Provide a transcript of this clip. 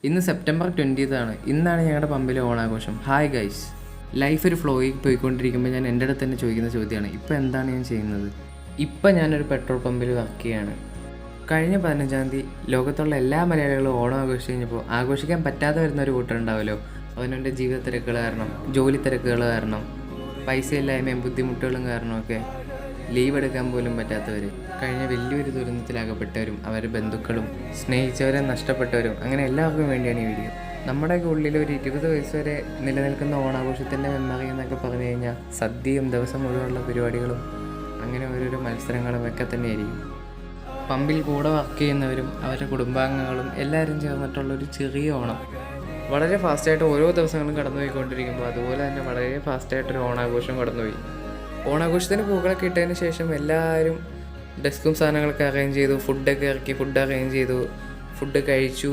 ഇന്ന് സെപ്റ്റംബർ 20 ഇന്നാണ് ഞങ്ങളുടെ പമ്പിലെ ഓണാഘോഷം. Hi guys. ലൈഫ് ഒരു ഫ്ലോയിൽ പോയിക്കൊണ്ടിരിക്കുമ്പോൾ ഞാൻ എൻ്റെ അടുത്ത് തന്നെ ചോദിക്കുന്ന ചോദ്യമാണ്, ഇപ്പോൾ എന്താണ് ഞാൻ ചെയ്യുന്നത്? ഇപ്പം ഞാനൊരു പെട്രോൾ പമ്പിൽ വർക്ക് ചെയ്യാണ്. കഴിഞ്ഞ 15-ാം തീയതി ലോകത്തുള്ള എല്ലാ മലയാളികളും ഓണം ആഘോഷിച്ച് കഴിഞ്ഞപ്പോൾ ആഘോഷിക്കാൻ പറ്റാതെ വരുന്ന ഒരു കൂട്ടരുണ്ടാവുമല്ലോ. അവനവൻ്റെ ജീവിത തിരക്കുകൾ കാരണം, ജോലി തിരക്കുകൾ കാരണം, പൈസ ഇല്ലായ്മയും ബുദ്ധിമുട്ടുകളും കാരണമൊക്കെ ലീവ് എടുക്കാൻ പോലും പറ്റാത്തവർ, കഴിഞ്ഞ വലിയൊരു ദുരന്തത്തിലാകപ്പെട്ടവരും അവരുടെ ബന്ധുക്കളും സ്നേഹിച്ചവരെ നഷ്ടപ്പെട്ടവരും, അങ്ങനെ എല്ലാവർക്കും വേണ്ടിയാണ് ഈ വീഡിയോ. നമ്മുടെയൊക്കെ ഉള്ളിൽ ഒരു 20 വയസ്സ് വരെ നിലനിൽക്കുന്ന ഓണാഘോഷത്തിൻ്റെ മെമ്മറി എന്നൊക്കെ പറഞ്ഞു കഴിഞ്ഞാൽ സദ്യയും ദിവസം മുഴുവനുള്ള പരിപാടികളും അങ്ങനെ ഓരോരോ മത്സരങ്ങളും ഒക്കെ തന്നെയായിരിക്കും. പമ്പിൽ കൂടെ വർക്ക് ചെയ്യുന്നവരും അവരുടെ കുടുംബാംഗങ്ങളും എല്ലാവരും ചേർന്നിട്ടുള്ളൊരു ചെറിയ ഓണം വളരെ ഫാസ്റ്റായിട്ട് ഓരോ ദിവസങ്ങളും കടന്നുപോയിക്കൊണ്ടിരിക്കുമ്പോൾ അതുപോലെ തന്നെ വളരെ ഫാസ്റ്റായിട്ടൊരു ഓണാഘോഷം കടന്നുപോയി. ഓണാഘോഷത്തിന് പൂക്കളൊക്കെ ഇട്ടതിന് ശേഷം എല്ലാവരും ഡെസ്കും സാധനങ്ങളൊക്കെ അറേഞ്ച് ചെയ്തു, ഫുഡൊക്കെ ഇറക്കി, ഫുഡ് അറേഞ്ച് ചെയ്തു, ഫുഡ് കഴിച്ചു.